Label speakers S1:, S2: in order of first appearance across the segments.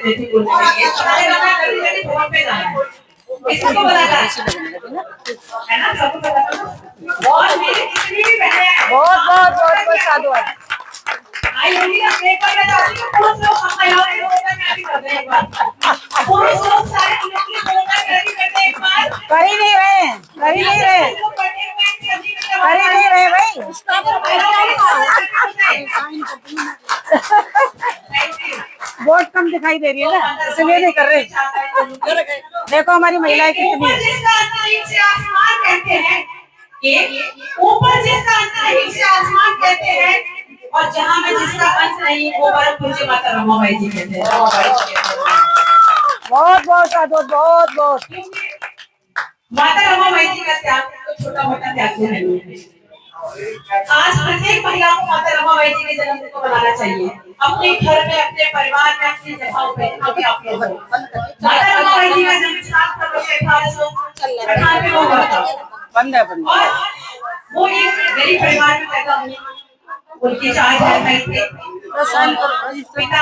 S1: जैसे बोलने लगी हमारे गाना जल्दी जल्दी फोन पे गाना है, इसको पता है ना, सबको पता है। और मेरी कितनी भी बहनें हैं,
S2: बहुत बहुत बहुत बहुत साधुवाद।
S1: आई होंगी ना पेपर में जाती है, पुरुष लोग हम महिलाओं के लोग क्या भी करते हैं एक बार, पुरुष लोग सारे लोग की बोलना क्या भी करते हैं एक बार,
S2: कर ही नहीं रहे, कर ही नहीं रहे, कर ही नहीं रहे भाई। बहुत कम दिखाई दे रही है ना, इसलिए नहीं कर रहे। देखो हमारी महिलाएं कितनी है।
S1: जिसका अंतरिक्ष से आसमान कहते हैं, ऊपर जिसका अंतरिक्ष से आसमान कहते हैं, और जहाँ में जिसका अंत नहीं वो बर्फ मुझे माता रमाबाई जी कहते हैं।
S2: बहुत बहुत साधु, बहुत बहुत।
S1: माता रमाबाई जी का त्याग तो छोटा मोटा त्याग नहीं है। आज प्रत्येक महिला को माता रमाबाई जी के जन्मदिन को मनाना चाहिए, अपने घर में, अपने परिवार में, अपनी जगहों पे, अभी आप लोग माता रमाबाई जी का जन्म 7 फरवरी 1898 को हुआ था।
S2: बंद है, बंद।
S1: और वो एक गरीब परिवार में पैदा हुई, उनकी 4 बहनें थी, पिता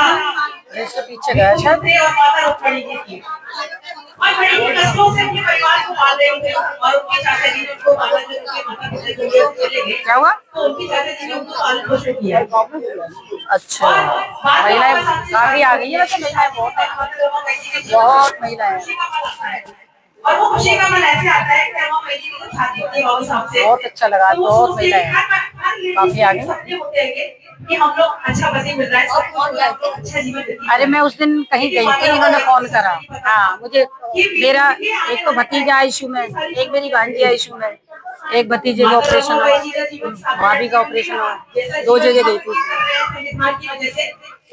S2: इसके पीछे गया शायद,
S1: और माता रुक्मिणी जी थी, और बड़ी कष्टों से अपने परिवार को पाल रहे थे। और उनके चाचा जी ने उनको पाला, जब उनके माता पिता चले गए
S2: क्या हुआ
S1: तो उनके चाचा जी ने उनको पालन पोषण किया।
S2: अच्छा, महिलाएं काफी आ गई है वैसे, महिलाएं बहुत है, बहुत महिलाएं हैं।
S1: और वो खुशी का मन ऐसे आता है कि रमाबाई जी की शादी होती है बाबू साहब से,
S2: बहुत अच्छा लगा, बहुत महिलाएं हैं, काफी आ गई।
S1: सपने होते हैं कि हम लोग अच्छा पति मिल रहा है, अच्छा जीवन।
S2: अरे मैं उस दिन कहीं गई थी, इन्होंने फोन करा। हाँ मुझे, मेरा एक तो भतीजा आईसीयू में, एक मेरी भांजी आईसीयू में, एक भतीजे का ऑपरेशन हुआ, भाभी का ऑपरेशन हुआ, 2 जगह गई थी।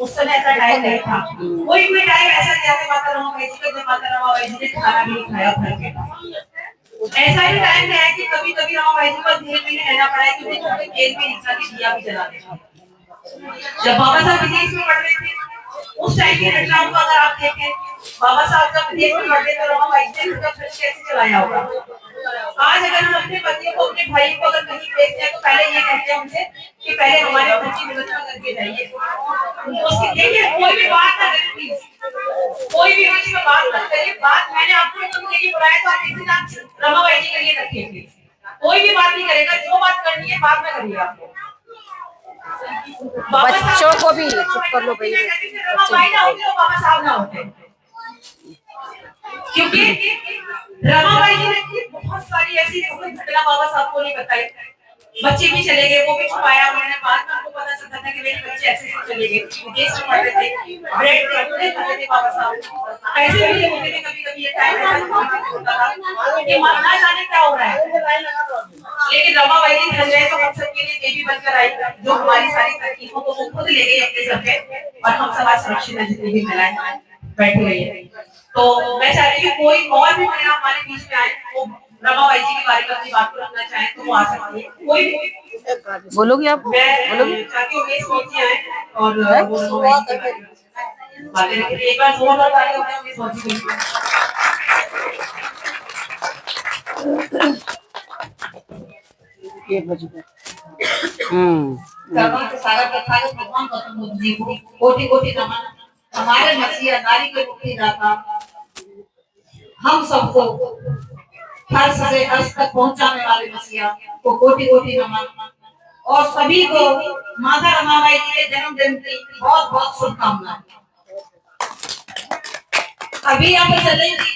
S1: उस समय ऐसा टाइम नहीं था, कोई भी टाइम ऐसा नहीं आता माता रमाबाई जी का जब माता रमाबाई जी ने खाना भी खाया घर पे। ऐसा ही टाइम है कि कभी कभी रमाबाई जी को जेल में रहना पड़ा है, क्योंकि जेल में रिक्शा की दिया भी जला देगा। जब बाबा साहब विदेश में पढ़ रहे थे उस टाइम की घटनाओं को अगर आप देखें, बाबा साहब जब विदेश में पढ़ रहे थे रमाबाई जी ने उनका खर्च कैसे चलाया होगा। आज अगर हम अपने पति को, अपने भाई को अगर कहीं भेजते हैं तो पहले ये कहते हैं उनसे कि पहले हमारे घर की व्यवस्था करके जाइए। उसकी देखिए कोई भी बात ना करें प्लीज, कोई भी बीच में बात मत करिए। बात मैंने आपको करने की बुलाया तो आप इसी नाम रमाबाई जी के लिए रखिए प्लीज। कोई भी बात नहीं करेगा, जो बात करनी है बाद में करिए आप लोग।
S2: बच्चों को भी चुप कर लो भाई,
S1: रमाबाई ना होती तो बाबा साहब ना होते, क्योंकि रमाबाई जी ने बहुत सारी ऐसी घटना बाबा साहब को नहीं बताई। बच्चे भी चले गए, वो भी छुपाया उन्होंने, बाद में उनको पता चलता था कि मेरे बच्चे ऐसे चले गए, विदेश में पढ़ रहे थे, ब्रेड खाते थे बाबा साहब, पैसे भी होते थे। कभी कभी ये टाइम ऐसा होता था कि मन ना जाने क्या हो रहा है, लेकिन रमाबाई जी धन रहे तो हम सबके लिए देवी बनकर आई, जो हमारी सारी तकलीफों को वो खुद ले गई अपने सर पे, और हम सब आज सुरक्षित है, जितनी भी महिलाएं बैठी हुई है। तो मैं चाहती हूँ कोई और भी महिला हमारे बीच में आए, वो रमाबाई जी के बारे में अपनी बात को रखना चाहे तो वो आ सकती है। कोई भी
S2: बोलोगी आप?
S1: मैं
S2: बोलोगी?
S1: चाहती हूँ ये सोचिए आए और वो रमाबाई जी के बातें रखें। एक बार जोर लगा के उन्हें सोचिए। सारा प्रथा भगवान गौतम बुद्ध जी को कोटि कोटि नमन। हमारे मसीहा नारी के मुक्ति दाता हम सबको फर्श से अर्श तक पहुंचाने वाले मसीहा को कोटि कोटि नमन, और सभी को माता रमाबाई जी के जन्मदिन की बहुत बहुत शुभकामनाएं। अभी आप चले कि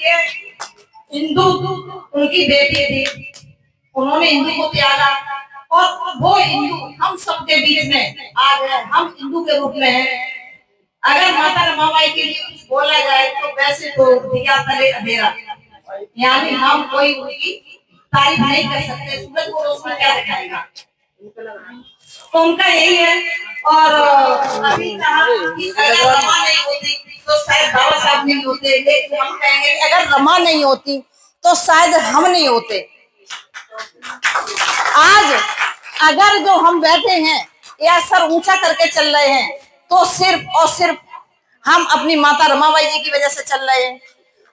S1: हिंदू उनकी बेटी थी, उन्होंने हिंदू को त्यागा, और वो हिंदू हम सबके बीच में आज हम हिंदू के रूप में हैं। अगर माता रमाबाई के लिए कुछ बोला जाए तो वैसे तो दिया तले अंधेरा, यानी हम कोई उनकी तारीफ नहीं कर सकते। सूरज को रोशनी क्या दिखाएगा, तो उनका यही है। और अभी कहा कि अगर रमा नहीं होती तो शायद बाबा साहब नहीं होते, लेकिन हम कहेंगे अगर रमा नहीं होती तो शायद हम नहीं होते। आज अगर जो हम बैठे हैं या सर ऊंचा करके चल रहे हैं तो सिर्फ और सिर्फ हम अपनी माता रमाबाई जी की वजह से चल रहे हैं।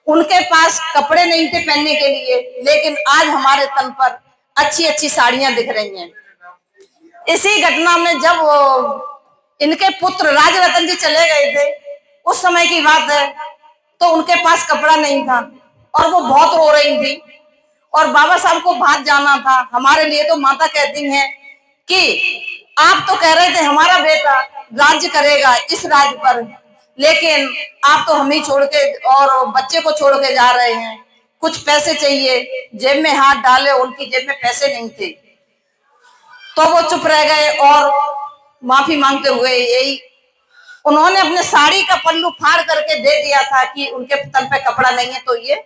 S1: उनके पास कपड़े नहीं थे पहनने के लिए, लेकिन आज हमारे तन पर अच्छी अच्छी साड़ियां दिख रही हैं। इसी घटना में जब इनके पुत्र राजरतन जी चले गए थे,
S3: उस समय की बात है, तो उनके पास कपड़ा नहीं था और वो बहुत रो रही थी और बाबा साहब को बाहर जाना था। हमारे लिए तो माता कहती हैं कि आप तो कह रहे थे हमारा बेटा राज्य करेगा इस राज्य पर, लेकिन आप तो हमें छोड़ के और बच्चे को छोड़ के जा रहे हैं। कुछ पैसे चाहिए, जेब में हाथ डाले, उनकी जेब में पैसे नहीं थे, तो वो चुप रह गए और माफी मांगते हुए यही उन्होंने अपने साड़ी का पल्लू फाड़ करके दे दिया था कि उनके तन पे कपड़ा नहीं है तो ये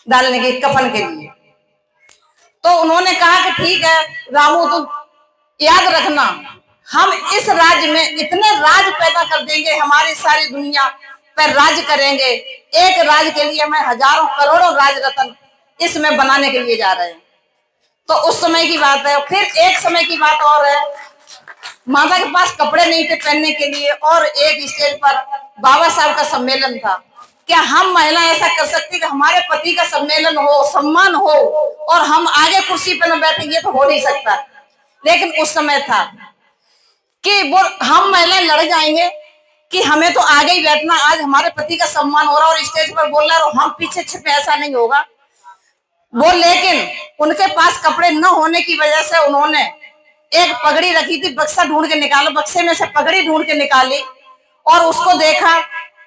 S3: डालने के कफन के लिए। तो उन्होंने कहा कि ठीक है रामू, तुम याद रखना, हम इस राज्य में इतने राज पैदा कर देंगे, हमारी सारी दुनिया पर राज करेंगे। एक राज के लिए मैं हजारों करोड़ों राज रत्न इसमें बनाने के लिए जा रहे हैं। तो उस समय की बात है। फिर एक समय की बात और है, माता के पास कपड़े नहीं थे पहनने के लिए और एक स्टेज पर बाबा साहब का सम्मेलन था। क्या हम महिला ऐसा कर सकती कि हमारे पति का सम्मेलन हो, सम्मान हो और हम आगे कुर्सी पर न बैठे? ये तो हो नहीं सकता। लेकिन उस समय था कि वो हम महिलाएं लड़ जाएंगे कि हमें तो आगे ही बैठना, आज हमारे पति का सम्मान हो रहा और स्टेज पर बोल रहा है और हम पीछे छिपे, ऐसा नहीं होगा वो। लेकिन उनके पास कपड़े न होने की वजह से उन्होंने एक पगड़ी रखी थी, बक्सा ढूंढ के निकाला, बक्से में से पगड़ी ढूंढ के निकाली और उसको देखा,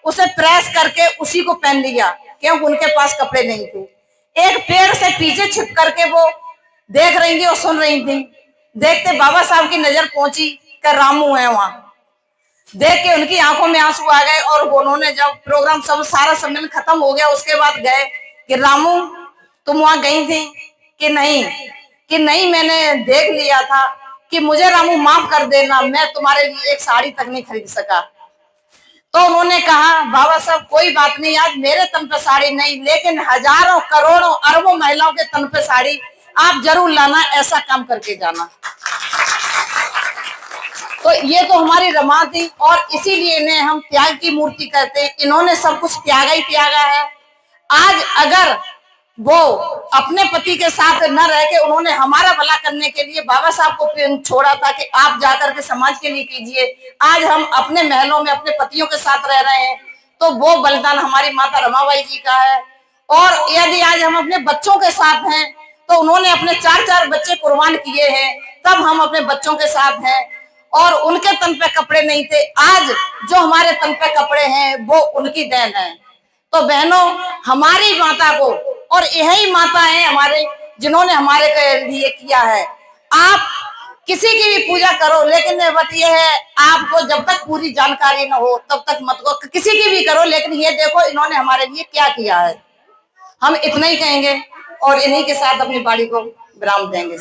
S3: उसे प्रेस करके उसी को पहन लिया, क्योंकि उनके पास कपड़े नहीं थे। एक पेड़ से पीछे छिप करके वो देख रही थी और सुन रही थी। देखते बाबा साहब की नजर पहुंची कि रामू है वहां। देख के उनकी आंखों में आंसू आ गए और उन्होंने जब प्रोग्राम सब सारा सम्मेलन खत्म हो गया उसके बाद गए कि रामू तुम वहां गई थी कि नहीं? कि नहीं, मैंने देख लिया था कि मुझे रामू माफ कर देना, मैं तुम्हारे लिए एक साड़ी तक नहीं खरीद सका। तो उन्होंने कहा बाबा साहब कोई बात नहीं, आज मेरे तन पे साड़ी नहीं लेकिन हजारों करोड़ों अरबों महिलाओं के तन पे साड़ी आप जरूर लाना, ऐसा काम करके जाना। तो ये तो हमारी रमा थी और इसीलिए इन्हें हम त्याग की मूर्ति कहते हैं। इन्होंने सब कुछ त्यागा ही त्यागा है। आज अगर वो अपने पति के साथ न रह के उन्होंने हमारा भला करने के लिए बाबा साहब को छोड़ा था कि आप जाकर के समाज के लिए कीजिए, आज हम अपने महलों में अपने पतियों के साथ रह रहे हैं, तो वो बलिदान हमारी माता रमाबाई जी का है। और यदि आज हम अपने बच्चों के साथ हैं तो उन्होंने अपने 4-4 बच्चे कुर्बान किए हैं, तब हम अपने बच्चों के साथ हैं और उनके तन पे कपड़े नहीं थे। आज जो हमारे तन पे कपड़े हैं वो उनकी देन है। तो बहनों, हमारी माता को, और यही माता है हमारे जिन्होंने हमारे लिए किया है। आप किसी की भी पूजा करो, लेकिन बात यह है आपको जब तक पूरी जानकारी न हो तब तक मत करो। किसी की भी करो, लेकिन ये देखो इन्होंने हमारे लिए क्या किया है। हम इतना ही कहेंगे और इन्हीं के साथ अपनी बाड़ी को विराम देंगे।